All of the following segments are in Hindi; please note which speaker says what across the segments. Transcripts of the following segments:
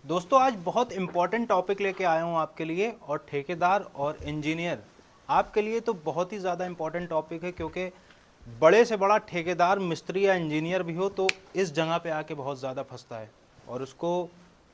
Speaker 1: दोस्तों आज बहुत इम्पोर्टेंट टॉपिक लेके आया हूँ आपके लिए, और ठेकेदार और इंजीनियर आपके लिए तो बहुत ही ज़्यादा इम्पोर्टेंट टॉपिक है, क्योंकि बड़े से बड़ा ठेकेदार मिस्त्री या इंजीनियर भी हो तो इस जगह पे आके बहुत ज़्यादा फंसता है। और उसको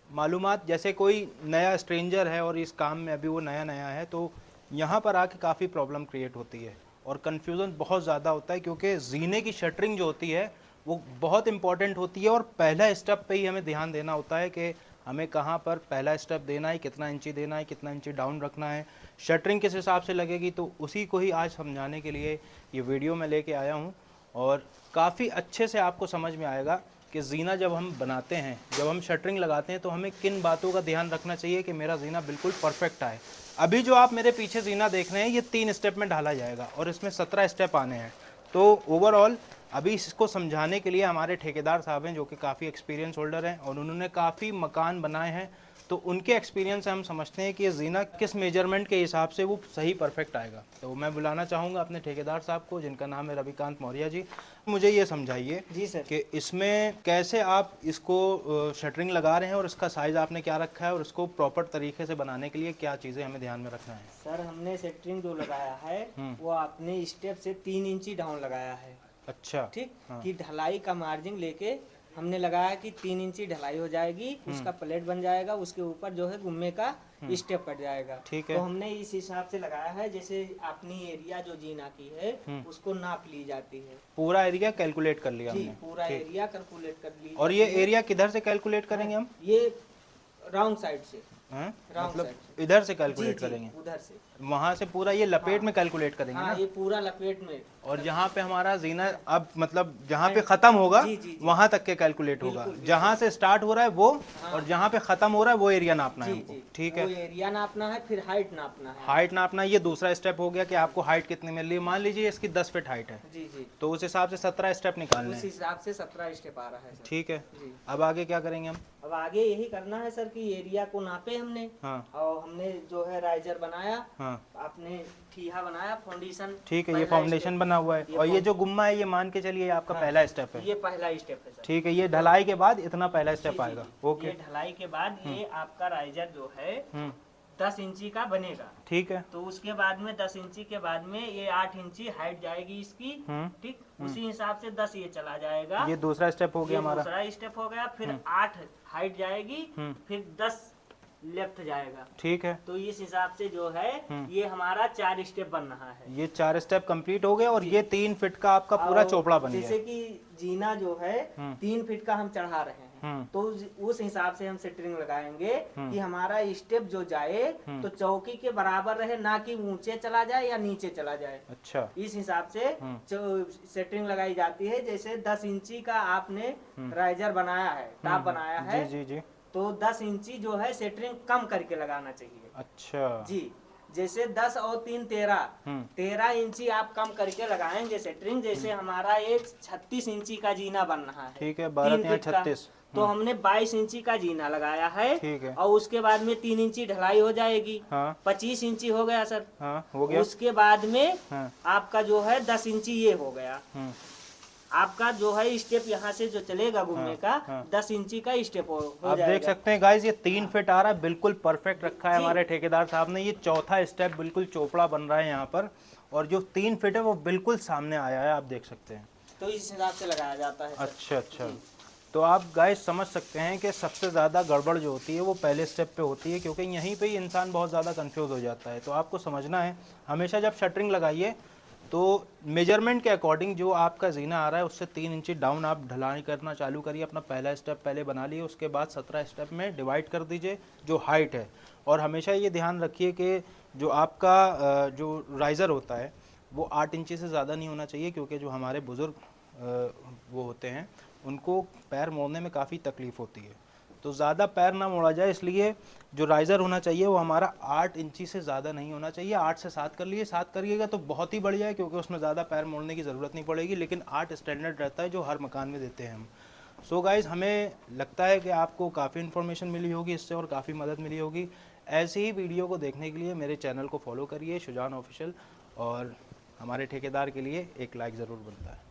Speaker 1: मालूमात, जैसे कोई नया स्ट्रेंजर है और इस काम में अभी वो नया नया है, तो यहाँ पर आके काफ़ी प्रॉब्लम क्रिएट होती है और कन्फ्यूज़न बहुत ज़्यादा होता है, क्योंकि जीने की शटरिंग जो होती है वो बहुत इंपॉर्टेंट होती है। और पहला स्टेप पे ही हमें ध्यान देना होता है कि हमें कहाँ पर पहला स्टेप देना है, कितना इंची देना है, कितना इंची डाउन रखना है, शटरिंग किस हिसाब से लगेगी। तो उसी को ही आज समझाने के लिए ये वीडियो मैं लेके आया हूँ, और काफ़ी अच्छे से आपको समझ में आएगा कि जीना जब हम बनाते हैं, जब हम शटरिंग लगाते हैं, तो हमें किन बातों का ध्यान रखना चाहिए कि मेरा जीना बिल्कुल परफेक्ट आए। अभी जो आप मेरे पीछे जीना देख रहे हैं, ये 3 स्टेप में ढाला जाएगा और इसमें 17 स्टेप आने हैं। तो ओवरऑल अभी इसको समझाने के लिए हमारे ठेकेदार साहब हैं, जो कि काफ़ी एक्सपीरियंस होल्डर हैं और उन्होंने काफ़ी मकान बनाए हैं। तो उनके एक्सपीरियंस से हम समझते हैं कि ये जीना किस मेजरमेंट के हिसाब से वो सही परफेक्ट आएगा। तो मैं बुलाना चाहूँगा अपने ठेकेदार साहब को, जिनका नाम है रविकांत मौर्य जी। मुझे ये समझाइए
Speaker 2: जी सर।
Speaker 1: कि इसमें कैसे आप इसको शटरिंग लगा रहे हैं और इसका साइज़ आपने क्या रखा है, और इसको प्रॉपर तरीके से बनाने के लिए क्या चीज़ें हमें ध्यान में रखना है।
Speaker 2: सर हमने सेंटरिंग जो लगाया है वो आपने स्टेप से 3 इंची डाउन लगाया है।
Speaker 1: अच्छा।
Speaker 2: ठीक।
Speaker 1: हाँ।
Speaker 2: कि ढलाई का मार्जिन लेके हमने लगाया कि 3 इंची ढलाई हो जाएगी, उसका प्लेट बन जाएगा, उसके ऊपर जो है गुम्मे का स्टेप कट जाएगा।
Speaker 1: ठीक
Speaker 2: तो
Speaker 1: है।
Speaker 2: हमने इस हिसाब से लगाया है, जैसे अपनी एरिया जो जीना की है उसको नाप ली जाती है।
Speaker 1: पूरा एरिया कैलकुलेट कर लिया
Speaker 2: जी
Speaker 1: हमने।
Speaker 2: पूरा
Speaker 1: ठीक।
Speaker 2: एरिया कैलकुलेट कर ली
Speaker 1: और ये
Speaker 2: जाती है।
Speaker 1: एरिया किधर से कैलकुलेट करेंगे हम?
Speaker 2: ये राउंड साइड से।
Speaker 1: हैं?
Speaker 2: राउंड
Speaker 1: मतलब
Speaker 2: साइड से।
Speaker 1: इधर से
Speaker 2: जी
Speaker 1: कैलकुलेट
Speaker 2: जी
Speaker 1: करेंगे,
Speaker 2: उधर से।
Speaker 1: वहां से पूरा ये लपेट
Speaker 2: हाँ।
Speaker 1: में कैलकुलेट करेंगे
Speaker 2: हाँ
Speaker 1: ना।
Speaker 2: ये पूरा लपेट में।
Speaker 1: और जहाँ पे हमारा जीना अब मतलब जहाँ पे खत्म होगा
Speaker 2: जी जी जी।
Speaker 1: वहां तक के कैलकुलेट होगा।
Speaker 2: बिल्कुल, बिल्कुल।
Speaker 1: जहाँ से स्टार्ट हो रहा है वो,
Speaker 2: हाँ।
Speaker 1: और जहाँ पे खत्म हो रहा है वो एरिया नापना है
Speaker 2: जी
Speaker 1: हमको।
Speaker 2: जी।
Speaker 1: ठीक
Speaker 2: वो
Speaker 1: है।
Speaker 2: एरिया नापना है, फिर हाइट नापना है।
Speaker 1: हाइट नापना, ये दूसरा स्टेप हो गया कि आपको हाइट कितनी मिल रही है। मान लीजिए इसकी 10 फीट हाइट है,
Speaker 2: जी जी।
Speaker 1: तो उस हिसाब से 17 स्टेप निकालने
Speaker 2: उस
Speaker 1: हैं।
Speaker 2: हिसाब से 17 स्टेप आ रहा है सर।
Speaker 1: ठीक है।
Speaker 2: जी।
Speaker 1: अब आगे क्या करेंगे हम?
Speaker 2: अब आगे यही करना है सर कि एरिया को नापे हमने।
Speaker 1: हाँ।
Speaker 2: और हमने जो है राइजर बनाया।
Speaker 1: हाँ।
Speaker 2: आपने ठीहा बनाया, फाउंडेशन।
Speaker 1: ठीक है, ये फाउंडेशन बना हुआ है, और ये जो गुम्मा है ये मान के चलिए आपका
Speaker 2: हाँ,
Speaker 1: पहला स्टेप है।
Speaker 2: ये पहला स्टेप है सर।
Speaker 1: ठीक है, ये ढलाई के बाद इतना पहला
Speaker 2: जी,
Speaker 1: स्टेप
Speaker 2: जी,
Speaker 1: आएगा।
Speaker 2: जी।
Speaker 1: ओके।
Speaker 2: ये ढलाई के बाद ये आपका राइजर जो है 10 इंची का बनेगा।
Speaker 1: ठीक है।
Speaker 2: तो उसके बाद में 10 इंची के बाद में ये 8 इंची हाइट जाएगी इसकी। ठीक। उसी हिसाब से 10 ये चला जाएगा।
Speaker 1: ये दूसरा स्टेप हो गया
Speaker 2: ये
Speaker 1: हमारा।
Speaker 2: दूसरा स्टेप हो गया। फिर 8 हाइट जाएगी, फिर 10 लेफ्ट जाएगा।
Speaker 1: ठीक है।
Speaker 2: तो इस हिसाब से जो है ये हमारा 4 स्टेप बन रहा है।
Speaker 1: ये 4 स्टेप कंप्लीट हो गए, और ये 3 फीट का आपका पूरा
Speaker 2: और
Speaker 1: चोपड़ा बन गया।
Speaker 2: जैसे कि जीना जो है 3 फीट का हम चढ़ा रहे हैं, तो उस हिसाब से हम सेंटरिंग लगाएंगे कि हमारा स्टेप जो जाए तो चौकी के बराबर रहे, ना कि ऊंचे चला जाए या नीचे चला जाए।
Speaker 1: अच्छा।
Speaker 2: इस हिसाब से सेंटरिंग लगाई जाती है। जैसे 10 इंची का आपने राइजर बनाया है, टॉप बनाया है,
Speaker 1: जी जी जी।
Speaker 2: तो 10 इंची जो है सेंटरिंग कम करके लगाना चाहिए।
Speaker 1: अच्छा
Speaker 2: जी। जैसे 10 और 3 13 इंची आप कम करके लगाएंगे सेंटरिंग। जैसे हमारा एक 36 इंची का जीना बन रहा है।
Speaker 1: ठीक है, 12
Speaker 2: 3
Speaker 1: 3
Speaker 2: फीट का।
Speaker 1: 36।
Speaker 2: तो हमने 22 इंची का जीना लगाया है।
Speaker 1: ठीक है।
Speaker 2: और उसके बाद में 3 इंची ढलाई हो जाएगी।
Speaker 1: हाँ
Speaker 2: 25 इंची हो गया सर।
Speaker 1: हाँ, हो गया।
Speaker 2: उसके बाद में
Speaker 1: हाँ।
Speaker 2: आपका जो है 10 इंची ये हो गया। आपका जो है स्टेप यहाँ से जो चलेगा गुम्मे का 10 इंची का स्टेप हो
Speaker 1: आप
Speaker 2: जाएगा।
Speaker 1: देख सकते हैं गाइस, ये 3 फीट आ रहा है, बिल्कुल परफेक्ट रखा है हमारे ठेकेदार साहब ने। ये चौथा स्टेप बिल्कुल चोपड़ा बन रहा है यहाँ पर, और जो 3 फीट है वो बिल्कुल सामने आया है, आप देख सकते हैं।
Speaker 2: तो इस हिसाब से लगाया जाता है सर।
Speaker 1: अच्छा अच्छा। तो आप गाइस समझ सकते हैं कि सबसे ज़्यादा गड़बड़ जो होती है वो पहले स्टेप पे होती है, क्योंकि यहीं पे ही इंसान बहुत ज़्यादा कंफ्यूज हो जाता है। तो आपको समझना है, हमेशा जब शटरिंग लगाइए तो मेजरमेंट के अकॉर्डिंग जो आपका जीना आ रहा है उससे 3 इंची डाउन आप ढलाई करना चालू करिए। अपना पहला स्टेप पहले बना लिए, उसके बाद 17 स्टेप में डिवाइड कर दीजिए जो हाइट है। और हमेशा ये ध्यान रखिए कि जो आपका जो राइज़र होता है वो 8 इंची से ज़्यादा नहीं होना चाहिए, क्योंकि जो हमारे बुज़ुर्ग वो होते हैं उनको पैर मोड़ने में काफ़ी तकलीफ़ होती है। तो ज़्यादा पैर ना मोड़ा जाए, इसलिए जो राइज़र होना चाहिए वो हमारा 8 इंची से ज़्यादा नहीं होना चाहिए। 8 से 7 कर लिए, 7 करिएगा तो बहुत ही बढ़िया है, क्योंकि उसमें ज़्यादा पैर मोड़ने की ज़रूरत नहीं पड़ेगी। लेकिन 8 स्टैंडर्ड रहता है जो हर मकान में देते हैं हम। सो गाइज़, हमें लगता है कि आपको काफ़ी इन्फॉर्मेशन मिली होगी इससे, और काफ़ी मदद मिली होगी। ऐसे ही वीडियो को देखने के लिए मेरे चैनल को फॉलो करिए, शुजान ऑफिशियल, और हमारे ठेकेदार के लिए एक लाइक ज़रूर बनता है।